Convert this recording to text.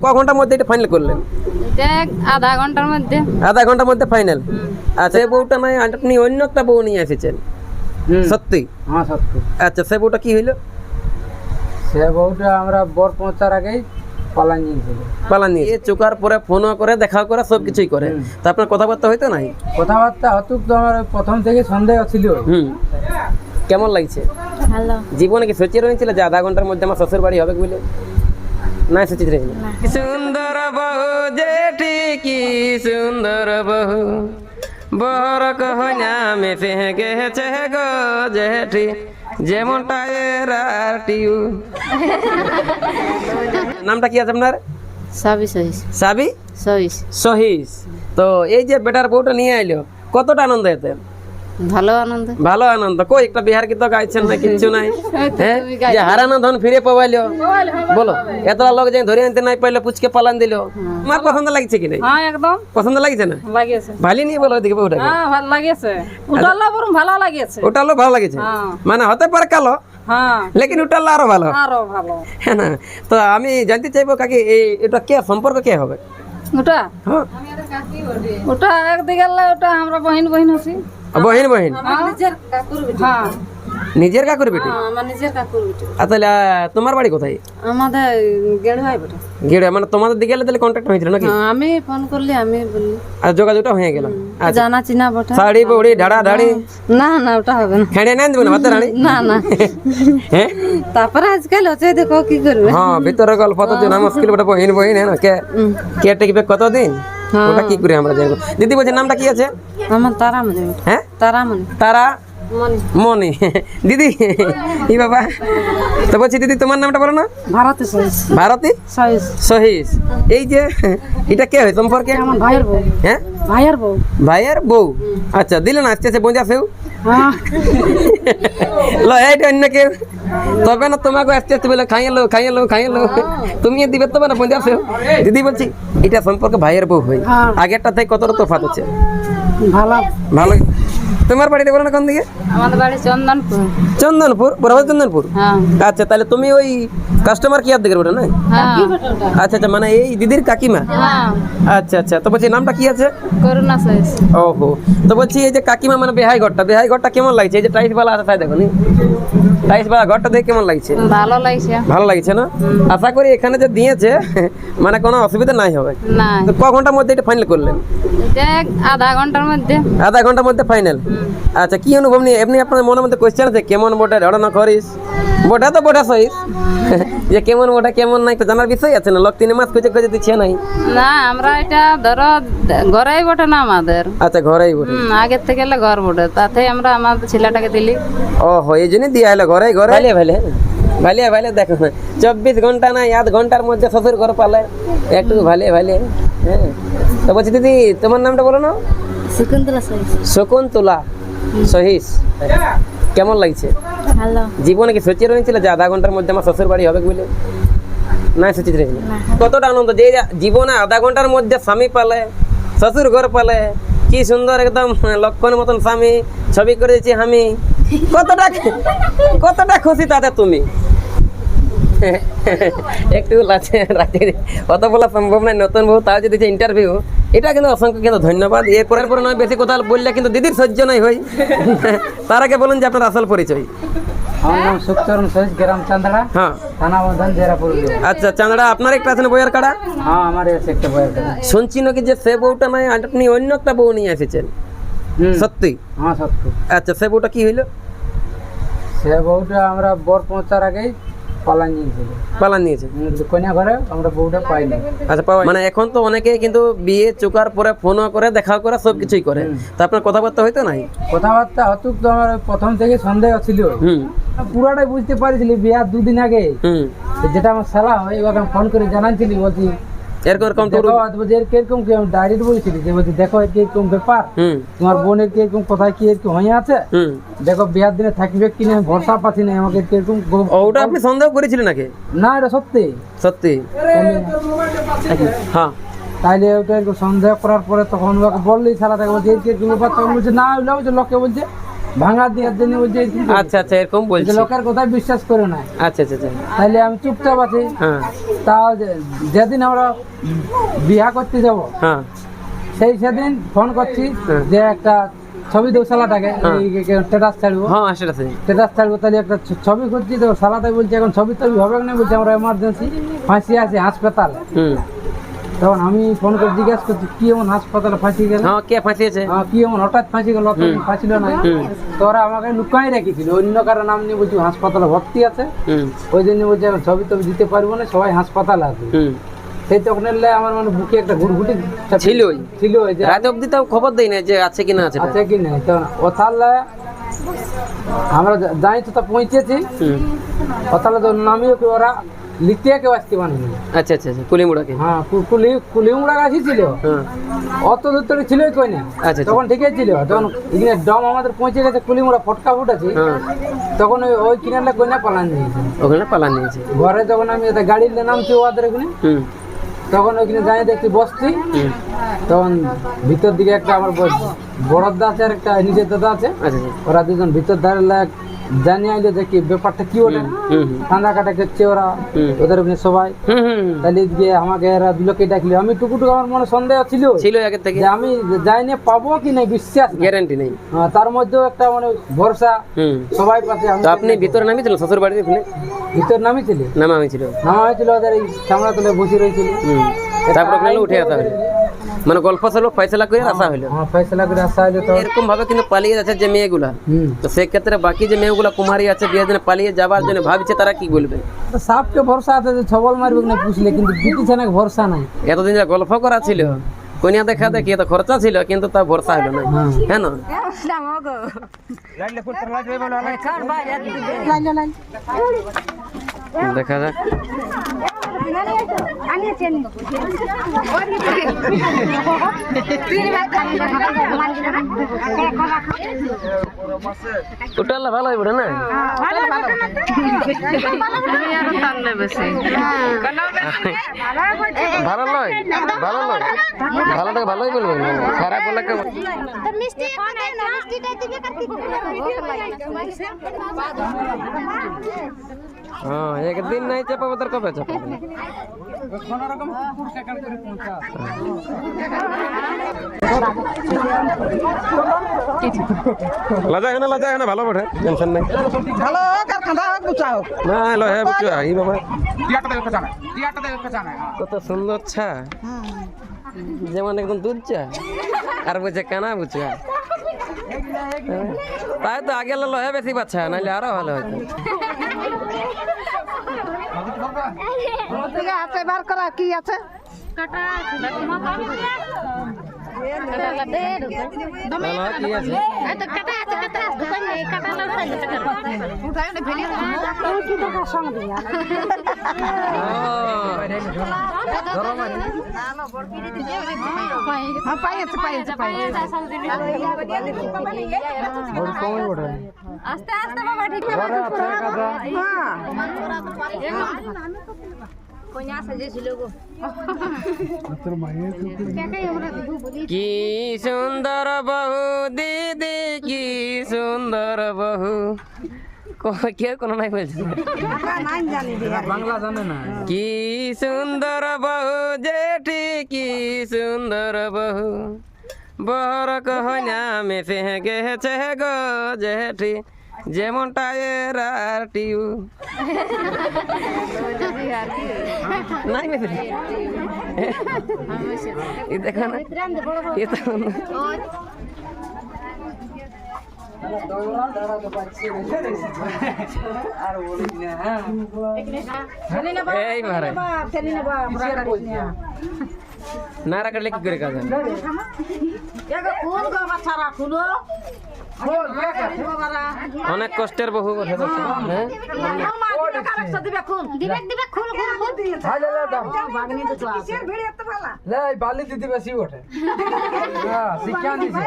ক ঘন্টার মধ্যে এটা ফাইনাল করলেন? এটা আধা ঘন্টার মধ্যে। আধা ঘন্টার মধ্যে ফাইনাল। আচ্ছা, এই বউটা নয় আপনি অন্য একটা বউ নিয়ে এসেছেন? সত্যি? হ্যাঁ সত্যি। আচ্ছা, সে বউটা কি হইলো? সে বউটা আমরা বর পৌঁছার আগেই পালান নিয়েছিল। পালান নিয়ে চোকার পরে ফোনও করে, দেখাও করে, সব কিছুই করে। তা আপনার কথাবার্তা হইতো নাই? কথাবার্তা হতুক তো আমার প্রথম থেকে সন্দেহ ছিল। কেমন লাগছে? ভালো। জীবনে কি সোচে রয়েছিল যে আধা ঘন্টার মধ্যে আমার শ্বশুর বাড়ি হবে বলে? না, সোচিত রয়েছিল। সুন্দর বহু জেঠি, কি সুন্দর বহু, বর কহনা মেসে গেছে গো জেঠি, যেমনটা এর টিউ। নামটা কি আছে আপনার? সবই সহিস। সাবি সহিস। সহিস। তো এই যে বেটার বউটা নিয়ে আইলো, কতটা আনন্দ এতে? ভালো আনন্দ। ভালো আনন্দ। কই একটা বিহার গীত গাইছেন না? কিচ্ছু নাই। হ্যাঁ, যে হারানো ধন ফিরে পাবাইলো, বলো। এতটা লোক যে ধরে আনতে নাই পাইলো, পুচকে পালান দিল। আমার পছন্দ লাগছে কি নাই? হ্যাঁ একদম পছন্দ লাগছে না? লাগিয়েছে। ভালি নিয়ে বলো ওদিকে বউটাকে। হ্যাঁ ভালো লাগিয়েছে। উঠালা বরং ভালো লাগিয়েছে। ওটা লো ভালো লাগেছে, মানে হতে পারে কালো, হ্যাঁ লেকিন ওটা আরো ভালো। আরো ভালো। হ্যাঁ না? তো আমি জানতে চাইবো কাকি, এটা কে সম্পর্ক কে হবে? ওটা হ্যাঁ, ওটা একদিকে ওটা আমরা বহিন আছি। বহিন বহিন। নিজের কাকুর বেটি। হ্যাঁ নিজের কাকুর বেটি? আমার নিজের কাকুর বেটি। তাহলে তোমার বাড়ি কোথায়? আমাদের গেড়ে হয় বেটা। গেড়ে, মানে তোমাদের দিকে গেলে তাহলে কন্ট্যাক্ট হয়েছিল নাকি? আমি ফোন করলি, আমি বললি, আর যোগাযোগটা হয়ে গেল। জানা চিনা বটে। শাড়ি বউড়ি ঢাড়া ঢাড়ি? না না ওটা হবে না। খেড়ে নেন দেবো না ভাতের রানি? না না। হ্যাঁ, তারপরে আজকাল হচ্ছে দেখো কি করবে। হ্যাঁ, ভিতরে গল্প তো জানা মুশকিল বটে। বহিন বহিন, হ্যাঁ না? কে টেকবে কতদিন, ওটা কি করে আমরা জানবো? দিদি বলছে নামটা কি আছে? আমার তারামণি। হ্যাঁ, তারামণি। তারা মনি। মনি। দিদি ই বাবা, তো বলছি দিদি তোমার নামটা বলো না? ভারতী সহিস। ভারতী সহিস। সহিস। এই যে এটা কে হয় সম্পর্কে? আমার ভাইয়ের বউ। হ্যাঁ, ভাইয়ের বউ। ভাইয়ের বউ। আচ্ছা, দিলে না আস্তে আস্তে বোঝা সেও হ্যাঁ লো, এইটা অন্য কেউ তবে না তোমাকে আস্তে আস্তে বলে খাইয়ে লো, তুমি দিবে তবে না বোঝা সেও। দিদি বলছি এটা সম্পর্কে ভাইয়ের বউ হয়, আগেরটা থেকে কতটা তফাৎ আছে? ভালো। ভালো। তোমার বাড়িতে বলো না কোন দিকে? আমাদের বাড়ি চন্দনপুর। চন্দনপুর, বরাবর চন্দনপুর। হ্যাঁ আচ্ছা, তাহলে তুমি ওই কাস্টমার কেয়ার দিকে ওটা না? হ্যাঁ আচ্ছা আচ্ছা, মানে এই দিদির কাকিমা। হ্যাঁ। আচ্ছা আচ্ছা, তো বলছি নামটা কি আছে? করুণা সহিস। ওহো, তো বলছি এই যে কাকিমা মানে বেহাই ঘরটা কেমন লাগছে? এই যে টাইস বালা আছে তাই দেখো নি, টাইস বালা ঘরটা দেখে কেমন লাগছে? ভালো লাগছে। ভালো লাগছে না? আশা করি এখানে যে দিয়েছে মানে কোনো অসুবিধা নাই হবে। না তো ক ঘন্টার মধ্যে এটা ফাইনাল করলেন? এটা আধা ঘন্টার মধ্যে। আধা ঘন্টার মধ্যে ফাইনাল। আচ্ছা, কি অনুভব নিয়ে এমনি আপনার মনের মধ্যে কোয়েশ্চেন আছে? কেমন বোটা ঝড়না করিস? বোটা তো বোটা সহিস, যে কেমন বোটা কেমন নাই তো জানার বিষয় আছে না? লোক 3 মাস খুঁজে দিচ্ছে নাই। না আমরা এটা ধরো ঘরেই বটে না আমাদের। আচ্ছা, ঘরেই বটে। আগের থেকে এলে ঘর বটে, তাতে আমরা আমাদের ছেলেটাকে দিলি। ওহো, এই জন্যই দিয়ে এলো ঘরে। ভালিয়া দেখো 24 ঘন্টা না, আধ ঘন্টার মধ্যে শ্বশুর ঘর পালে একটু ভালিয়া। হ্যাঁ, তো বলছি দিদি তোমার নামটা বলো না? শকুন্তলা সহিস। শকুন্তলা সহিস। কেমন লাগছে? ভালো। জীবনে কি সোচে রয়েছিল যে আধা ঘন্টার মধ্যে আমার শ্বশুর বাড়ি হবে বলে? না, সোচিত রয়েছিল। কতটা আনন্দ যে জীবনে আধা ঘন্টার মধ্যে স্বামী পালে, শ্বশুর ঘর পালে, কি সুন্দর একদম লক্ষণ মতন স্বামী ছবি করে দিচ্ছি আমি। কতটা খুশি তাতে তুমি? একটু লাচে রাতে অত বলা সম্ভব নয়। নতুন বউ, তাও যদি ইন্টারভিউ, এটা কিন্তু অসংখ্য কিন্তু ধন্যবাদ। এরপরের পরে নয় বেশি কথা বললে কিন্তু দিদির সহ্য নয় হয়। তার আগে বলুন যে আপনার আসল পরিচয়। আমার নাম সুখচরণ সহিস, গ্রাম চান্দড়া, হ্যাঁ। থানা বন্ধন, জেলা পুরুলিয়া। আচ্ছা, চাঁদড়া আপনার একটা আছে না বইয়ের কাড়া? হ্যাঁ আমার আছে একটা বইয়ের কাড়া। শুনছি নাকি যে সে বউটা নয় আপনি অন্য একটা বউ নিয়ে এসেছেন? সত্যি? হ্যাঁ সত্যি। আচ্ছা, সে বউটা কি হইলো? সে বউটা আমরা বর পৌঁছার আগেই পালান নিয়েছে। কন্যা ঘরে আমরা বউটা পাইনি। আচ্ছা, মানে এখন তো অনেকে কিন্তু বিয়ে চোকার পরে ফোনও করে, দেখাও করে, সব কিছুই করে। তা আপনার কথাবার্তা হইতো নাই? কথাবার্তা হতুক তো আমার প্রথম থেকে সন্দেহ ছিল। পুরাটাই বুঝতে পারিছিলি বিয়ার 2 দিন আগে। যেটা আমার শালা হয়, এবার ফোন করে জানাচ্ছিলি, বলছি এরকম কিরকম কি আমি ডাইরেক্ট বলেছিলি যে বলছি দেখো কিরকম ব্যাপার, তোমার বোনের কিরকম কোথায় কি এরকম হয়ে আছে, দেখো বিয়ার দিনে থাকবে কিনা ভরসা পাচ্ছি না, আমাকে কিরকম। ওটা আপনি সন্দেহ করেছিলেন নাকি? না, এটা সত্যি। হ্যাঁ, তাইলে ওটা একটু সন্দেহ করার পরে তখন ওকে বললি শালা, দেখো বলছে কিরকম ব্যাপার, তখন বলছে না ওইটা বলছে লোকে বলছে ভাঙা দেওয়ার জন্য বলছে এরকম করে। আচ্ছা আচ্ছা এরকম যে বলছে। লোকের কথা বিশ্বাস করে না, আচ্ছা আচ্ছা আচ্ছা তাহলে আমি চুপচাপ আছি। হ্যাঁ তাও যেদিন আমরা বিয়া করতে যাব হ্যাঁ সেদিন ফোন করছি হ্যাঁ। যে একটা ছবি দেবো শালাটাকে, স্ট্যাটাস ছাড়বো, হ্যাঁ সেটা আছে। স্ট্যাটাস ছাড়বো, তাহলে একটা ছবি করছি তো শালাটাই বলছে এখন ছবি টবি হবে না, বলছে আমরা এমার্জেন্সি ফাঁসি আছে হাসপাতাল। হুম তখন আমি ফোন করে জিজ্ঞাসা করছি কি এমন হাসপাতালে ফাঁসি গেল, হ্যাঁ কে ফাঁসিয়েছে? কি এমন হঠাৎ ফাঁসি গেল, তো ফাঁসিল না। তো ওরা আমাকে লুকাই রেখেছিল, অন্য কারো নাম নিয়ে বলছি হাসপাতালে ভর্তি আছে, হুম ওই জন্য বলছে এখন ছবি টবি দিতে পারবো না, সবাই হাসপাতালে আছে। হুম সেই তখন এলে আমার মানে বুকে একটা ঘুরঘুটি ছিলই। ছিল, ওই যে রাত অব্দি তাও খবর দেই না যে আছে কি না আছে। আছে কি নেই। তখন ও তাহলে আমরা যাই তো তা পৌঁছেছি, হুম ও তাহলে তো নামিও কি ওরা লিখতে কেউ আসতে পারেনি। আচ্ছা আচ্ছা আচ্ছা কুলিমুড়াকে। হ্যাঁ কুলিউমড়া গাছি ছিল, হ্যাঁ অত দূর তো ছিলই কই না। আচ্ছা তখন ঠিকই ছিল, তখন এখানে ডম আমাদের পৌঁছে গেছে, কুলিমুড়া ফটকা ফুটেছে, হ্যাঁ তখন ওই কিনারটা কই না পালান দিয়েছে। ওখানে পালান নিয়েছে। ঘরে যখন আমি গাড়ির নামছি ওদের ওখানে, হুম তখন ওইখানে যাই দেখছি বসছি, হুম তখন ভিতর দিকে একটা আমার বড় দাদা আছে আর একটা নিজের দাদা আছে, আচ্ছা আচ্ছা ওরা দুজন ভিতর দাঁড়ালে জানি আইলো যে কি ব্যাপারটা কি ওটা হুম হুম কান্দা কাটা করছে ওরা, হুম। ওদের ওখানে সবাই। হুম হুম তাহলে গিয়ে আমাকে এরা দুলোকে ডাকলো, আমি টুকুটুকু আমার মনে সন্দেহ ছিল ছিল আগে থেকে, যে আমি যাইনি পাবো কি নাই বিশ্বাস নাই। গ্যারান্টি নেই। তার মধ্যেও একটা মানে ভরসা, হুম সবাই পাশে। আমি তো আপনি ভিতরে নামিয়েছিলেন শ্বশুর বাড়ির ওখানে? ভিতর নামিছিল, নামা হয়েছিল। নামা হয়েছিল, ওদের এই চামড়া তুলে বসে রয়েছিল। হুম তারপর ওখানে উঠে আসা হলো, মানে গল্প সল্প ফয়সলা করে আসা হলো। আমার ফয়সলা করে আসা হলো। তো এরকম ভাবে কিন্তু পালিয়ে যাচ্ছে যে মেয়েগুলা, তো সেক্ষেত্রে বাকি যে মেয়েগুলা কুমারী আছে বিয়ের জন্য পালিয়ে যাবার জন্য ভাবছে, তারা কি বলবে? তো সাপকে ভরসা আছে যে ছবল মারবে না পুষলে, কিন্তু বিটি ছানাক ভরসা নাই। এতদিন যা গল্প করা ছিল, কনিয়া দেখা দেখি এত খরচা ছিল, কিন্তু তা ভরসা হলো না। হ্যাঁ না দেখা যাক। ওটা ভালো হইব না? ভালো লয়, ভালো লয়, ভালোটাকে ভালোই বলবো, খারাপ বলে কেউ। হ্যাঁ একদিন নাই চাপাবো, তার কবে চাপাবো? লাজা না ভালো বটে, টেনশন নাই। ভালো কারখানা গুছাও না লয় বুঝছো এই বাবা কত সুন্দর ছা, যেমন একদম দুধ চা, আর বুঝছে কানা বুঝছো। তাই তো আগে লহে বেশি বাচ্চা, নাহলে আরো ভালো হয়তো। আছে বার করা কি আছে কি আছে? আস্তে আস্তে বাবা ঠিক আছে। কি সুন্দর বহু দিদি, কি সুন্দর বহু, কেউ কোনো নাই বলছে। বাংলা জানে না। কি সুন্দর বহু জেঠি, কি সুন্দর বহু, বর কহনা মেসে গেছে গো জেঠি, যেমন টায়ের আর টিউ নাই মেসে। দেখো না এ তো এই মারে নারা কাটলে কি করে কাজ হবে? অনেক কষ্টের বহু কথা বলছে। হ্যাঁ বালি দিদি বেশি ওঠে, শিক্ষা দিছে।